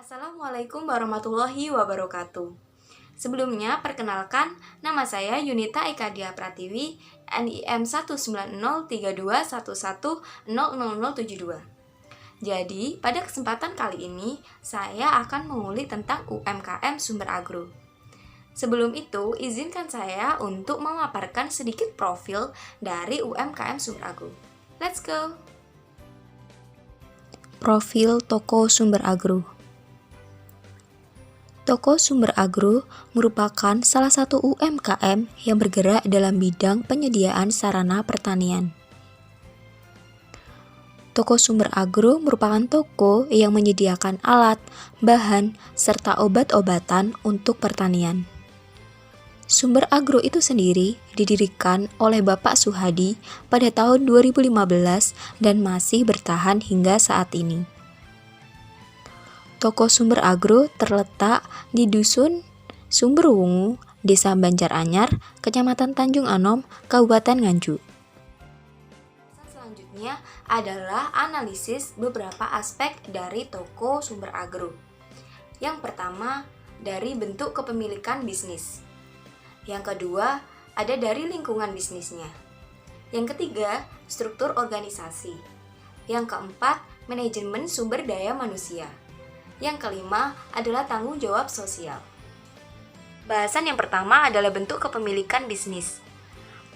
Assalamualaikum warahmatullahi wabarakatuh. Sebelumnya, perkenalkan, nama saya Yunita Ekadia Pratiwi, NIM 1903211000072. Jadi, pada kesempatan kali ini, saya akan mengulik tentang UMKM Sumber Agro. Sebelum itu, izinkan saya untuk memaparkan sedikit profil dari UMKM Sumber Agro. Let's go! Profil Toko Sumber Agro. Toko Sumber Agro merupakan salah satu UMKM yang bergerak dalam bidang penyediaan sarana pertanian. Toko Sumber Agro merupakan toko yang menyediakan alat, bahan, serta obat-obatan untuk pertanian. Sumber Agro itu sendiri didirikan oleh Bapak Suhadi pada tahun 2015 dan masih bertahan hingga saat ini. Toko Sumber Agro terletak di Dusun Sumberwungu, Desa Banjaranyar, Kecamatan Tanjung Anom, Kabupaten Nganjuk. Selanjutnya adalah analisis beberapa aspek dari toko Sumber Agro. Yang pertama, dari bentuk kepemilikan bisnis. Yang kedua, ada dari lingkungan bisnisnya. Yang ketiga, struktur organisasi. Yang keempat, manajemen sumber daya manusia. Yang kelima adalah tanggung jawab sosial. Bahasan yang pertama adalah bentuk kepemilikan bisnis.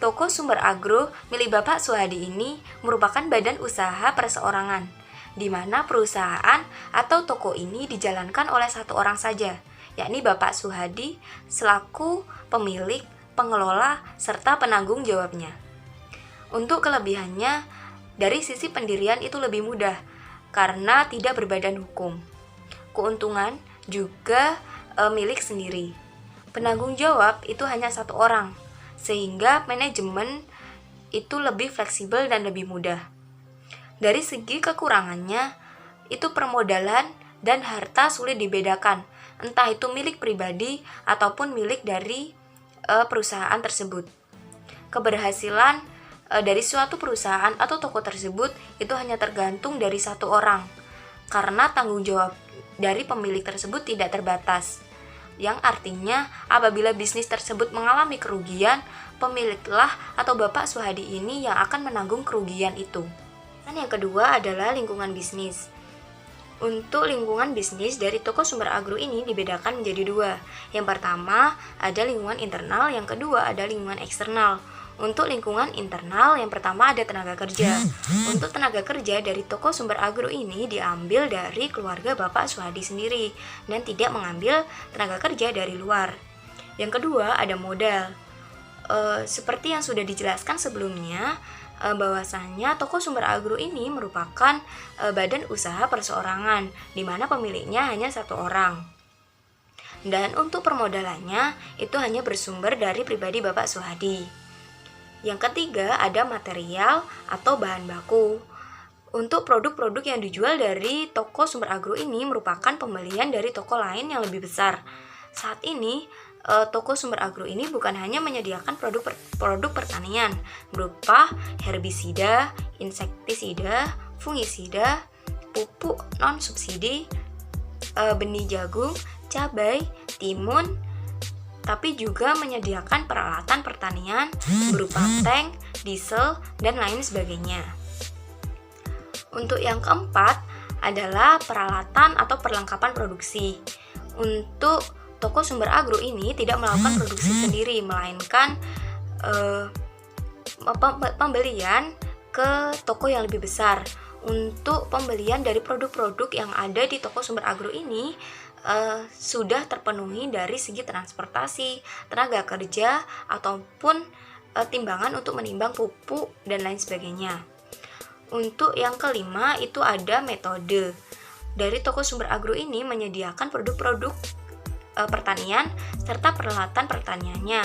Toko Sumber Agro milik Bapak Suhadi ini merupakan badan usaha perseorangan, di mana perusahaan atau toko ini dijalankan oleh satu orang saja, yakni Bapak Suhadi selaku pemilik, pengelola, serta penanggung jawabnya. Untuk kelebihannya, dari sisi pendirian itu lebih mudah, karena tidak berbadan hukum. Keuntungan juga milik sendiri. Penanggung jawab itu hanya satu orang, sehingga manajemen itu lebih fleksibel dan lebih mudah. Dari segi kekurangannya, itu permodalan dan harta sulit dibedakan, entah itu milik pribadi ataupun milik dari perusahaan tersebut. Keberhasilan dari suatu perusahaan atau toko tersebut itu hanya tergantung dari satu orang, karena tanggung jawab dari pemilik tersebut tidak terbatas, yang artinya apabila bisnis tersebut mengalami kerugian, pemiliklah atau Bapak Suhadi ini yang akan menanggung kerugian itu. Dan yang kedua adalah lingkungan bisnis. Untuk lingkungan bisnis dari toko Sumber Agro ini dibedakan menjadi dua. Yang pertama ada lingkungan internal, yang kedua ada lingkungan eksternal. Untuk lingkungan internal, yang pertama ada tenaga kerja. Untuk tenaga kerja dari toko Sumber Agro ini diambil dari keluarga Bapak Suhadi sendiri dan tidak mengambil tenaga kerja dari luar. Yang kedua ada modal. Seperti yang sudah dijelaskan sebelumnya, bahwasannya toko Sumber Agro ini merupakan badan usaha perseorangan, di mana pemiliknya hanya satu orang. Dan untuk permodalannya itu hanya bersumber dari pribadi Bapak Suhadi. Yang ketiga ada material atau bahan baku. Untuk produk-produk yang dijual dari toko Sumber Agro ini merupakan pembelian dari toko lain yang lebih besar. Saat ini toko Sumber Agro ini bukan hanya menyediakan produk pertanian berupa herbisida, insektisida, fungisida, pupuk non-subsidi, benih jagung, cabai, timun, tapi juga menyediakan peralatan pertanian berupa tank, diesel, dan lain sebagainya. Untuk yang keempat adalah peralatan atau perlengkapan produksi. Untuk toko Sumber Agro ini tidak melakukan produksi sendiri, melainkan pembelian ke toko yang lebih besar. Untuk pembelian dari produk-produk yang ada di toko Sumber Agro ini sudah terpenuhi dari segi transportasi, tenaga kerja, ataupun timbangan untuk menimbang pupuk dan lain sebagainya. Untuk yang kelima itu ada metode. Dari toko Sumber Agro ini menyediakan produk-produk pertanian serta peralatan pertaniannya,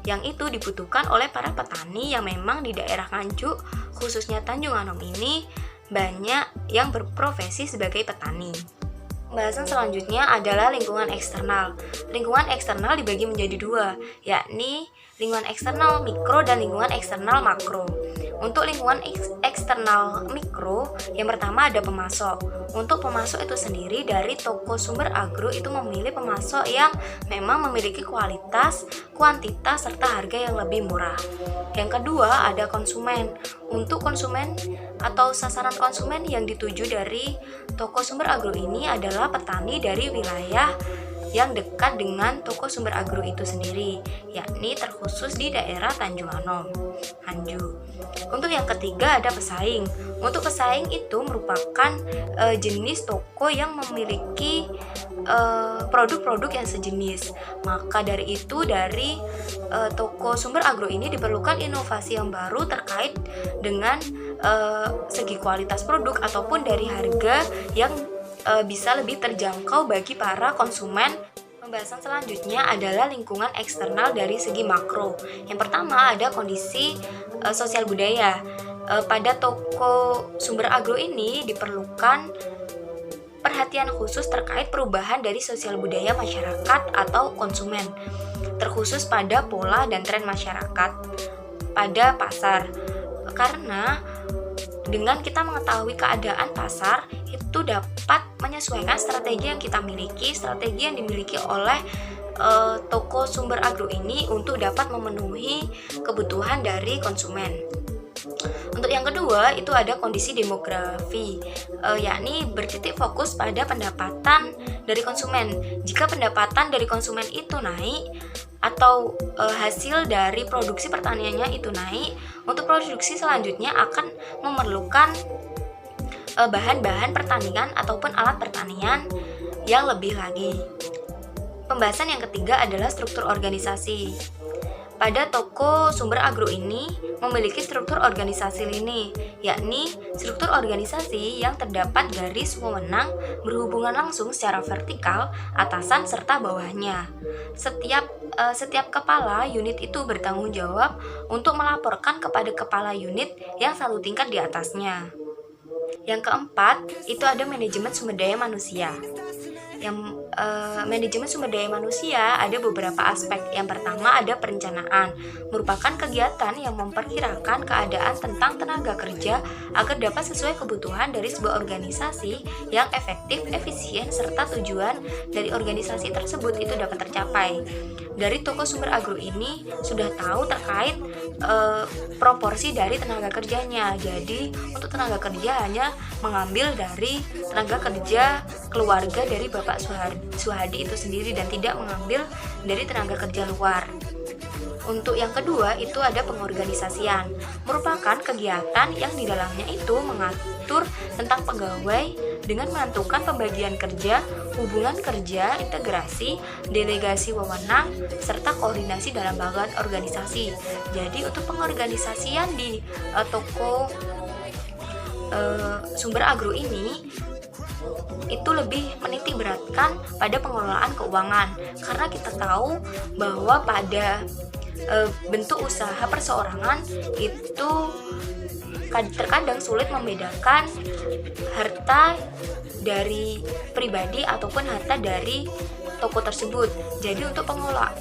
yang itu dibutuhkan oleh para petani yang memang di daerah Nganjuk, khususnya Tanjung Anom ini banyak yang berprofesi sebagai petani. Pembahasan selanjutnya adalah lingkungan eksternal. Lingkungan eksternal dibagi menjadi dua, yakni lingkungan eksternal mikro dan lingkungan eksternal makro. Untuk lingkungan eksternal mikro, yang pertama ada pemasok. Untuk pemasok itu sendiri, dari toko sumber agro itu memilih pemasok yang memang memiliki kualitas, kuantitas, serta harga yang lebih murah. Yang kedua ada konsumen. Untuk konsumen atau sasaran konsumen yang dituju dari toko sumber agro ini adalah petani dari wilayah yang dekat dengan toko sumber agro itu sendiri, yakni terkhusus di daerah Tanjung Anom, Hanju. Untuk yang ketiga ada pesaing. Untuk pesaing itu merupakan jenis toko yang memiliki produk-produk yang sejenis. Maka dari itu, dari toko sumber agro ini diperlukan inovasi yang baru terkait dengan segi kualitas produk ataupun dari harga yang bisa lebih terjangkau bagi para konsumen. Pembahasan selanjutnya adalah lingkungan eksternal dari segi makro. Yang pertama ada kondisi sosial budaya. Pada toko sumber agro ini diperlukan perhatian khusus terkait perubahan dari sosial budaya masyarakat atau konsumen, terkhusus pada pola dan tren masyarakat pada pasar. Karena dengan kita mengetahui keadaan pasar, itu dapat menyesuaikan strategi yang kita miliki, strategi yang dimiliki oleh toko sumber agro ini untuk dapat memenuhi kebutuhan dari konsumen. Untuk yang kedua itu ada kondisi demografi, yakni bertitik fokus pada pendapatan dari konsumen. Jika pendapatan dari konsumen itu naik atau hasil dari produksi pertaniannya itu naik, untuk produksi selanjutnya akan memerlukan bahan-bahan pertanian ataupun alat pertanian yang lebih lagi. Pembahasan yang ketiga adalah struktur organisasi. Pada toko sumber agro ini memiliki struktur organisasi lini, yakni struktur organisasi yang terdapat garis wewenang berhubungan langsung secara vertikal, atasan serta bawahnya. Setiap kepala unit itu bertanggung jawab untuk melaporkan kepada kepala unit yang satu tingkat di atasnya. Yang keempat, itu ada manajemen sumber daya manusia. Manajemen sumber daya manusia ada beberapa aspek. Yang pertama ada perencanaan, merupakan kegiatan yang memperkirakan keadaan tentang tenaga kerja agar dapat sesuai kebutuhan dari sebuah organisasi yang efektif, efisien, serta tujuan dari organisasi tersebut itu dapat tercapai. Dari toko sumber agro ini sudah tahu terkait proporsi dari tenaga kerjanya. Jadi untuk tenaga kerja hanya mengambil dari tenaga kerja keluarga dari Bapak Suhadi itu sendiri dan tidak mengambil dari tenaga kerja luar. Untuk yang kedua itu ada pengorganisasian, merupakan kegiatan yang di dalamnya itu mengatur tentang pegawai dengan menentukan pembagian kerja, hubungan kerja, integrasi, delegasi wewenang, serta koordinasi dalam bagian organisasi. Jadi untuk pengorganisasian di toko sumber agro ini itu lebih menitik beratkan pada pengelolaan keuangan, karena kita tahu bahwa pada bentuk usaha perseorangan itu terkadang sulit membedakan harta dari pribadi ataupun harta dari toko tersebut. Jadi untuk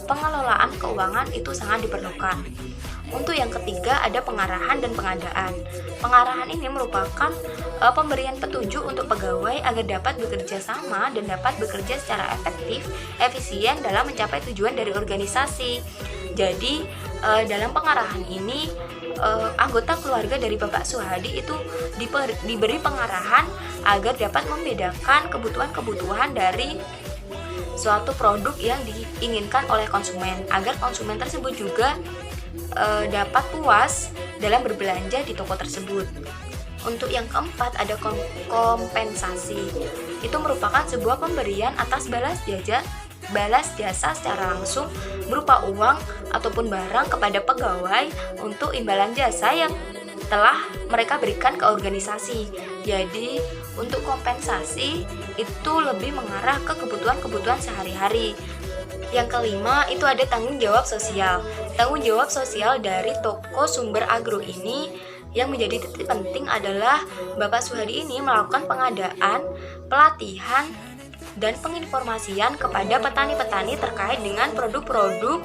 pengelolaan keuangan itu sangat diperlukan. Untuk yang ketiga ada pengarahan dan pengadaan. Pengarahan ini merupakan pemberian petunjuk untuk pegawai agar dapat bekerja sama dan dapat bekerja secara efektif, efisien dalam mencapai tujuan dari organisasi. Jadi dalam pengarahan ini anggota keluarga dari Bapak Suhadi itu diberi pengarahan agar dapat membedakan kebutuhan-kebutuhan dari suatu produk yang diinginkan oleh konsumen, agar konsumen tersebut juga dapat puas dalam berbelanja di toko tersebut. Untuk yang keempat ada kompensasi. Itu merupakan sebuah pemberian atas balas jasa secara langsung berupa uang ataupun barang kepada pegawai untuk imbalan jasa yang telah mereka berikan ke organisasi. Jadi untuk kompensasi itu lebih mengarah ke kebutuhan-kebutuhan sehari-hari. Yang kelima itu ada tanggung jawab sosial. Tanggung jawab sosial dari toko sumber agro ini yang menjadi titik penting adalah Bapak Suhadi ini melakukan pengadaan, pelatihan, dan penginformasian kepada petani-petani terkait dengan produk-produk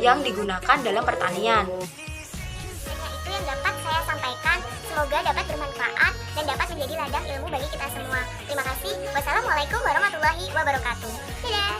yang digunakan dalam pertanian. Hanya itu yang dapat saya sampaikan. Semoga dapat bermanfaat dan dapat menjadi ladang ilmu bagi kita semua. Terima kasih. Wassalamualaikum warahmatullahi wabarakatuh. Dadah.